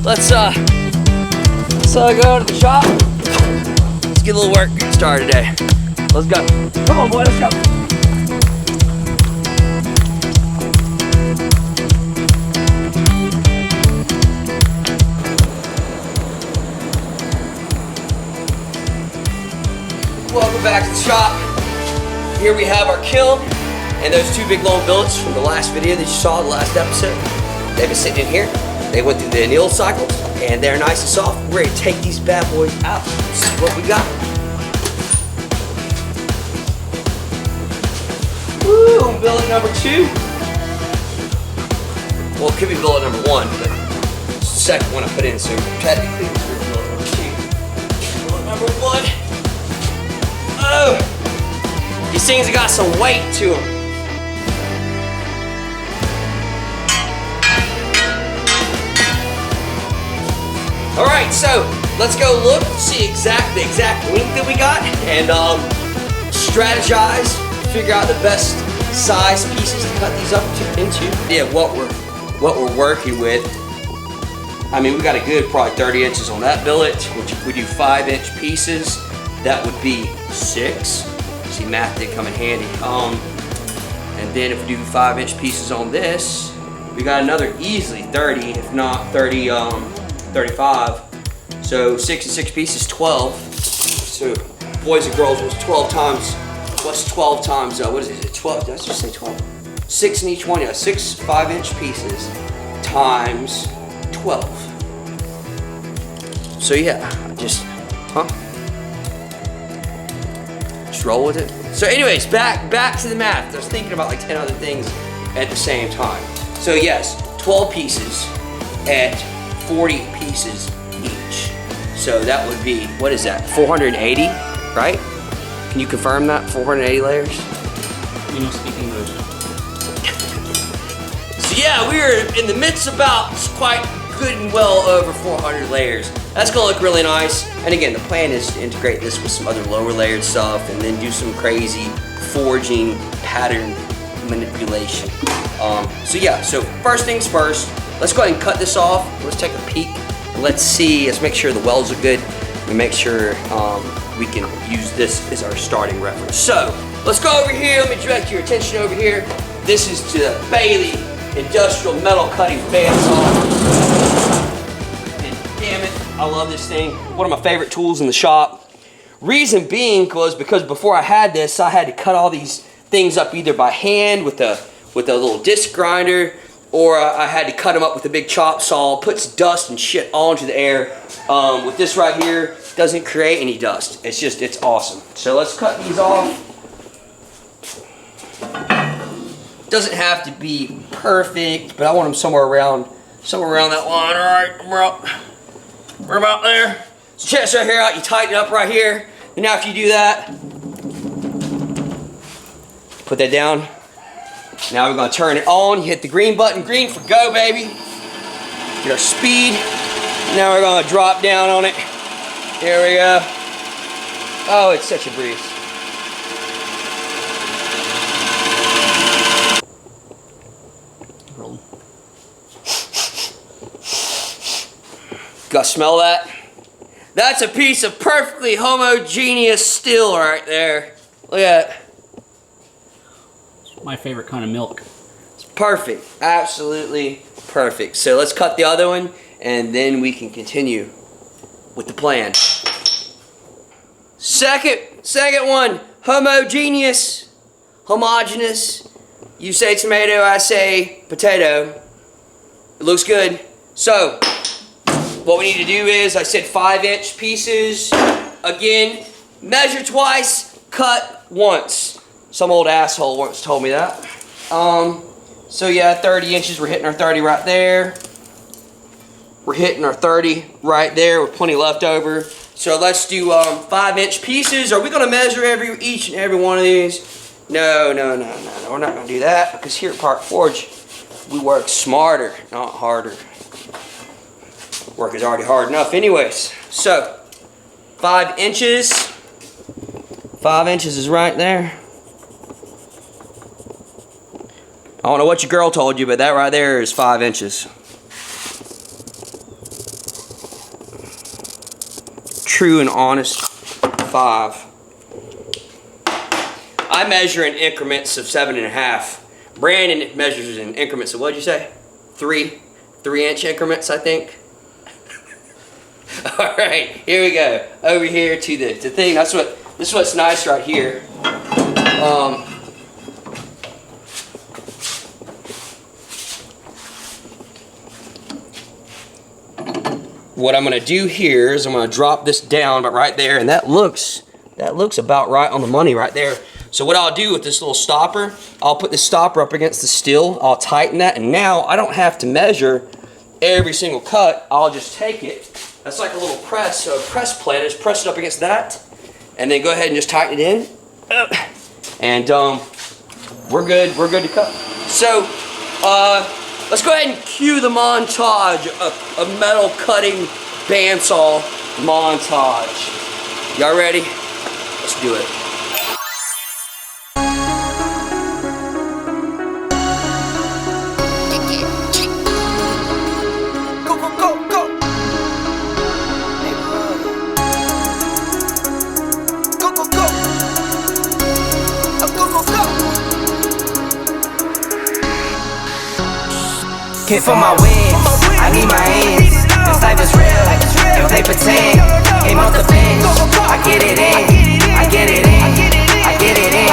Let's go to the shop. Let's get a little work started today. Let's go. Come on, boy, let's go. Welcome back to the shop. Here we have our kiln and those two big long billets from the last video that you saw, the last episode. They've been sitting in here. They went through the anneal cycles and they're nice and soft. We're ready to take these bad boys out. See what we got. Woo, billet number 2. Well, it could be billet number 1, but it's the second one I put in, so technically it's billet number 2. Billet number 1. Oh, these things have got some weight to them. All right, so let's go look, see the exact length that we got, and strategize, figure out the best size pieces to cut these up into. Yeah, what we're working with. I mean, we got a good probably 30 inches on that billet, which if we do 5-inch pieces, that would be 6. See, math did come in handy. And then if we do 5-inch pieces on this, we got another easily 30, if not 30, 35. So 6 and 6 pieces, 12. So boys and girls, what's 12 times? What's 12 times? What is it? 12? Did I just say 12? 6 in each one. Yeah, 6 5-inch pieces times 12. So yeah, just roll with it. So anyways, back to the math. I was thinking about like 10 other things at the same time. So yes, 12 pieces at 40 pieces each. So that would be, what is that? 480, right? Can you confirm that? 480 layers? You don't speak English. So yeah, we are in the midst of about quite good and well over 400 layers. That's gonna look really nice. And again, the plan is to integrate this with some other lower layered stuff and then do some crazy forging pattern manipulation. So yeah, so first things first, let's go ahead and cut this off. Let's take a peek. Let's see, let's make sure the welds are good and make sure we can use this as our starting reference. So let's go over here. Let me direct your attention over here. This is to the Bailey Industrial Metal Cutting Bandsaw. And damn it, I love this thing. One of my favorite tools in the shop. Reason being was because before I had this, I had to cut all these things up either by hand with a little disc grinder, or I had to cut them up with a big chop saw. Puts dust and shit all into the air. With this right here, doesn't create any dust. It's awesome. So let's cut these off. Doesn't have to be perfect, but I want them somewhere around that line. All right, we're about there. So check this right here out. You tighten it up right here. And now after you do that, put that down. Now we're gonna turn it on. You hit the green button. Green for go, baby. Get our speed. Now we're gonna drop down on it. Here we go. Oh, it's such a breeze. Gotta smell that? That's a piece of perfectly homogeneous steel right there. Look at that. It's my favorite kind of milk. It's perfect. Absolutely perfect. So let's cut the other one and then we can continue with the plan. Second one, homogeneous. Homogeneous. You say tomato, I say potato. It looks good. So what we need to do is, I said 5-inch pieces. Again, measure twice, cut once. Some old asshole once told me that. So yeah, 30 inches, we're hitting our 30 right there. We're hitting our 30 right there with plenty left over. So let's do 5-inch pieces. Are we gonna measure each and every one of these? No, we're not gonna do that because here at Park Forge, we work smarter, not harder. Work is already hard enough anyways. So 5 inches. 5 inches is right there. I don't know what your girl told you, but that right there is 5 inches. true and honest 5. I measure in increments of 7.5. Brandon measures in increments of, what'd you say? 3-inch increments, I think. All right, here we go. Over here to the thing. This is what's nice right here. What I'm gonna do here is I'm gonna drop this down about right there, and that looks about right on the money right there. So what I'll do with this little stopper, I'll put the stopper up against the steel, I'll tighten that, and now I don't have to measure every single cut. I'll just take it. That's like a little press, so a press plate. I just press it up against that, and then go ahead and just tighten it in, and we're good. We're good to cut. So let's go ahead and cue the montage, a metal cutting bandsaw montage. Y'all ready? Let's do it. Hit for my wins, I need my ends. This life is real, if they pretend. Came off the bench, I get it in, I get it in, I get it in.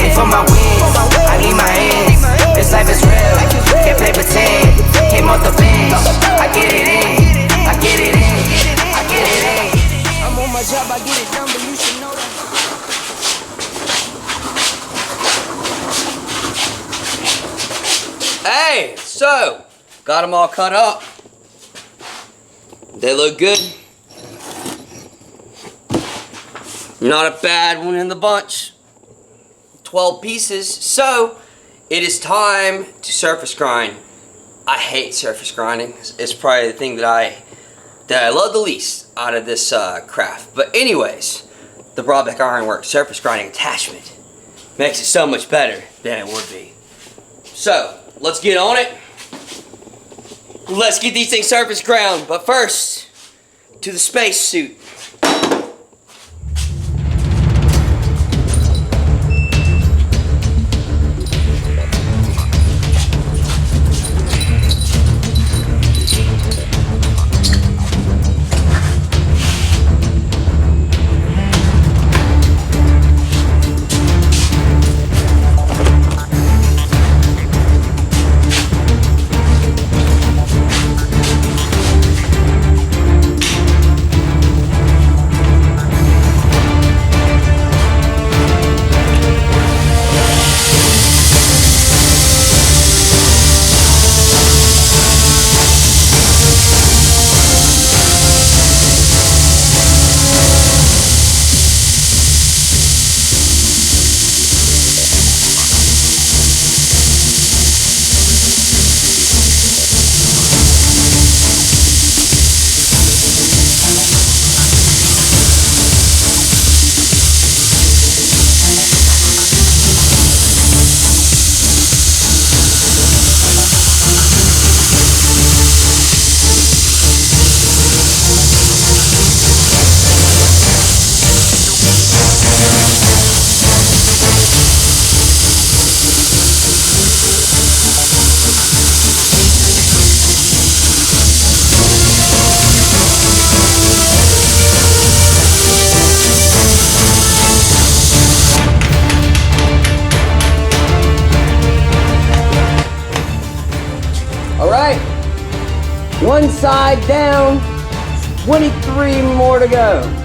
Hit for my wins, I need my ends. This life is real, if they pretend. Came off the bench, I get it in, I get it in, I get it in. I'm on my job, I get it done, but you should know that. Hey, so got them all cut up. They look good. Not a bad one in the bunch. 12 pieces. So it is time to surface grind. I hate surface grinding. It's probably the thing that I love the least out of this craft. But anyways, the Broadback Ironworks surface grinding attachment makes it so much better than it would be. So let's get on it. Let's get these things surface ground, but first, to the space suit. One side down, 23 more to go.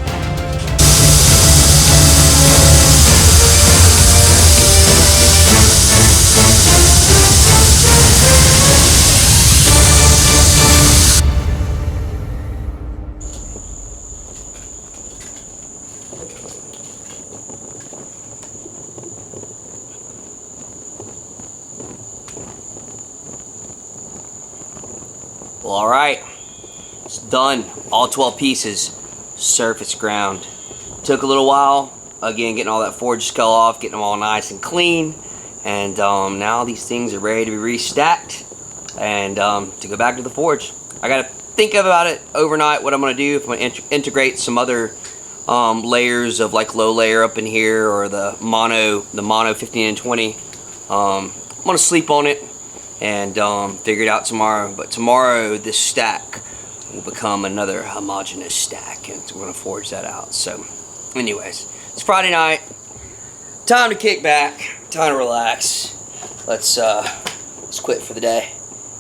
Well, all right, it's done. All 12 pieces, surface ground. Took a little while, again, getting all that forge skull off, getting them all nice and clean. And now these things are ready to be restacked and to go back to the forge. I got think about it overnight what I'm going to do, if I'm going to integrate some other layers of like low layer up in here, or the mono 15 and 20. I'm going to sleep on it and figure it out tomorrow. But tomorrow this stack will become another homogeneous stack, and we're going to forge that out. So anyways, it's Friday night, time to kick back, time to relax. Let's quit for the day.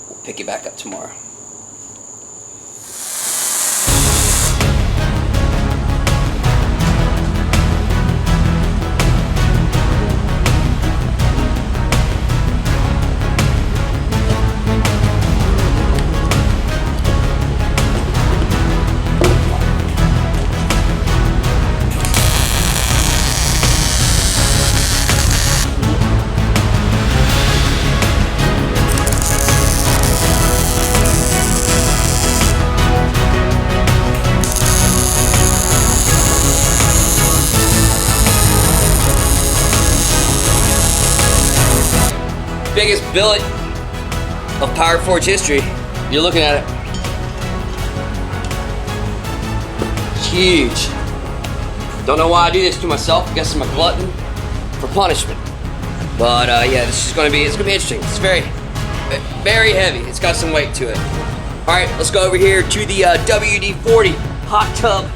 We'll pick it back up tomorrow. Biggest billet of Pirate Forge history. You're looking at it. It's huge. Don't know why I do this to myself. I guess I'm a glutton for punishment. But yeah, this is gonna be interesting. It's very heavy. It's got some weight to it. All right, let's go over here to the WD-40 hot tub.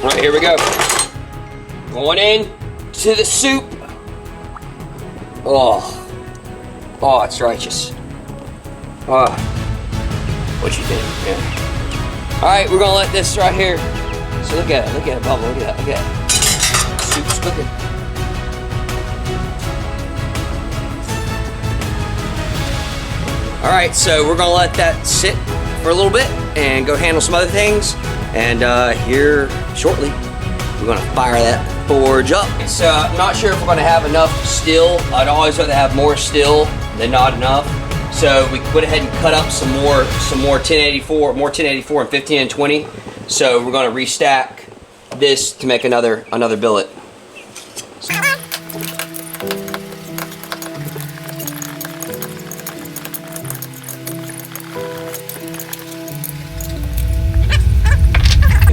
All right, here we go. Going in to the soup. Oh, it's righteous. What you think? Yeah. All right, we're gonna let this right here. So look at it, bubble. Look at it. Soup's cooking. All right, so we're gonna let that sit for a little bit and go handle some other things. And here shortly, we're gonna fire that forge up. So I'm not sure if we're gonna have enough still. I'd always rather have more still than not enough. So we went ahead and cut up some more 1084 and 15 and 20. So we're gonna restack this to make another billet.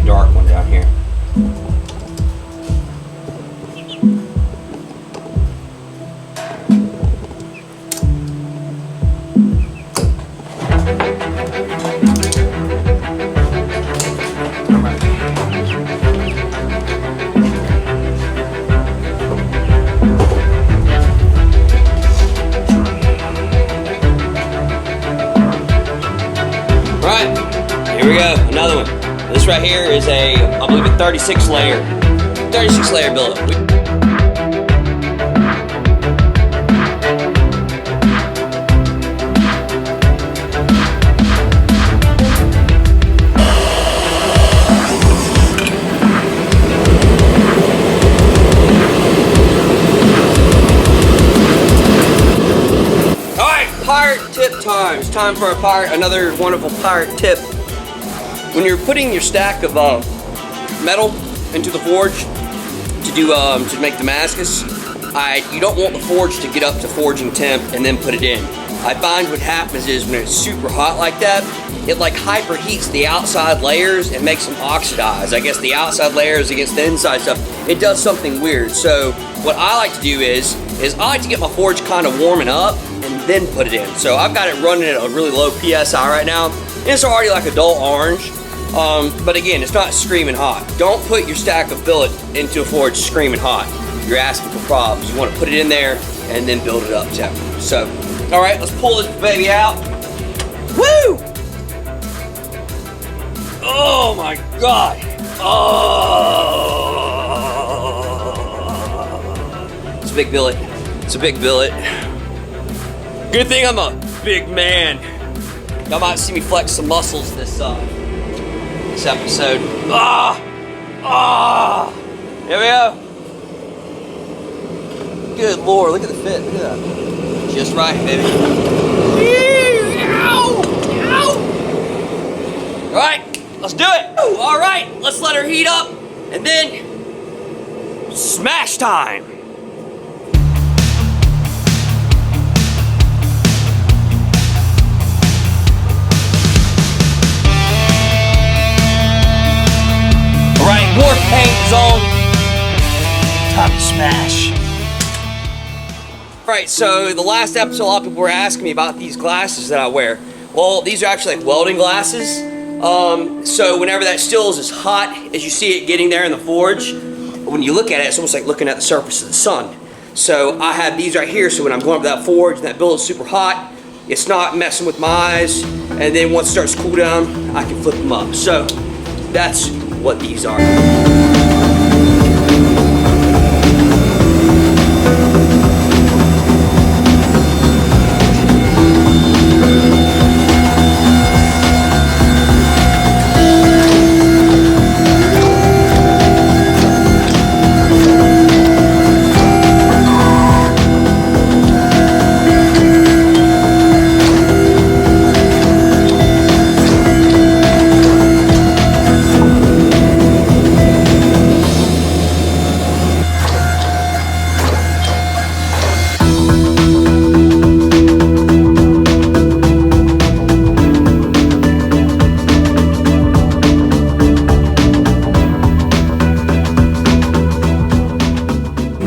Dark one down here. Right, here we go, another one. This right here is I believe a 36 layer billet. All right, pirate tip time. It's time for another wonderful pirate tip. When you're putting your stack of metal into the forge to make Damascus, you don't want the forge to get up to forging temp and then put it in. I find what happens is when it's super hot like that, it like hyperheats the outside layers and makes them oxidize. I guess the outside layers against the inside stuff, it does something weird. So what I like to do is I like to get my forge kind of warming up and then put it in. So I've got it running at a really low PSI right now, and it's already like a dull orange. But again, it's not screaming hot. Don't put your stack of billet into a forge screaming hot. You're asking for problems. You want to put it in there and then build it up temp. So, all right, let's pull this baby out. Woo! Oh my God. Oh. It's a big billet. It's a big billet. Good thing I'm a big man. Y'all might see me flex some muscles this episode. Here we go. Good Lord, look at the fit. Look at that. Just right, baby. Ow! Ow! All Let's do it. Ooh, all right, let's let her heat up, and then smash time. All right, more paint is on. Time to smash. All right, so the last episode, a lot of people were asking me about these glasses that I wear. Well, these are actually like welding glasses. So whenever that steel is as hot as you see it getting there in the forge, when you look at it, it's almost like looking at the surface of the sun. So I have these right here, so when I'm going up that forge and that billet is super hot, it's not messing with my eyes, and then once it starts to cool down, I can flip them up. So that's what these are.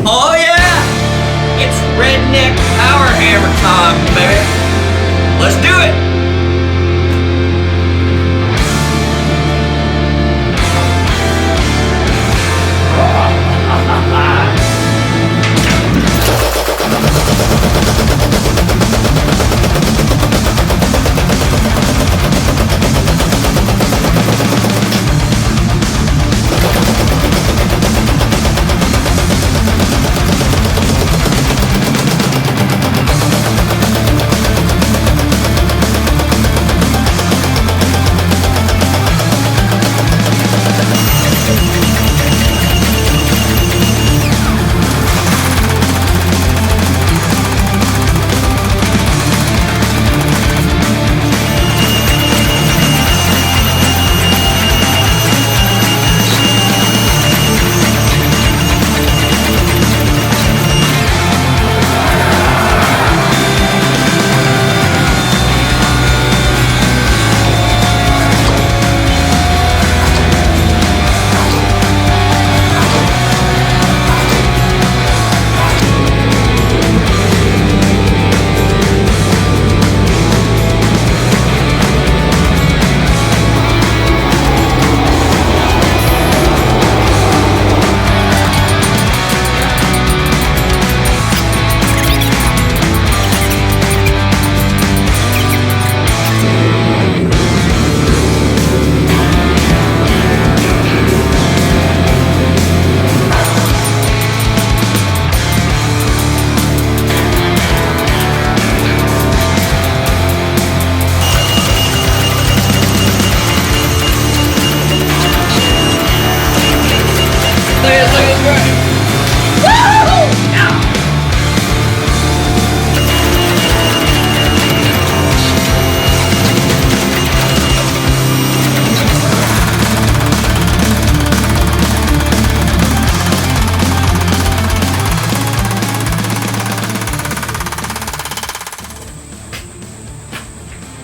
Oh yeah! It's redneck power hammer time, baby. Let's do it!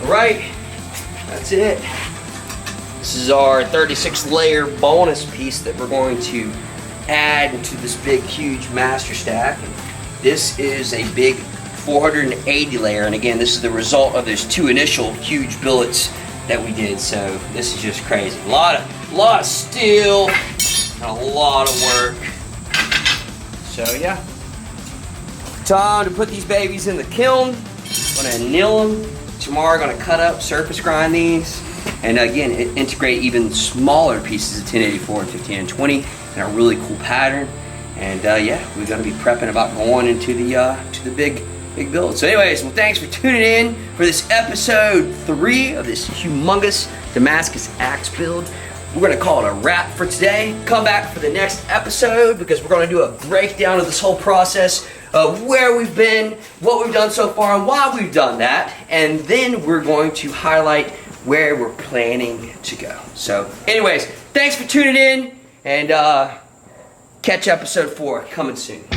Alright, that's it. This is our 36 layer bonus piece that we're going to add into this big huge master stack. And this is a big 480 layer, and again, this is the result of those two initial huge billets that we did. So this is just crazy. A lot of steel and a lot of work. So yeah, time to put these babies in the kiln. Gonna anneal them. Tomorrow, gonna cut up, surface grind these, and again, integrate even smaller pieces of 1084 and 1520 in a really cool pattern. And yeah, we're gonna be prepping about going into the big build. So anyways, well, thanks for tuning in for this episode 3 of this humongous Damascus axe build. We're gonna call it a wrap for today. Come back for the next episode because we're gonna do a breakdown of this whole process of where we've been, what we've done so far, and why we've done that. And then we're going to highlight where we're planning to go. So, anyways, thanks for tuning in, and catch episode 4 coming soon.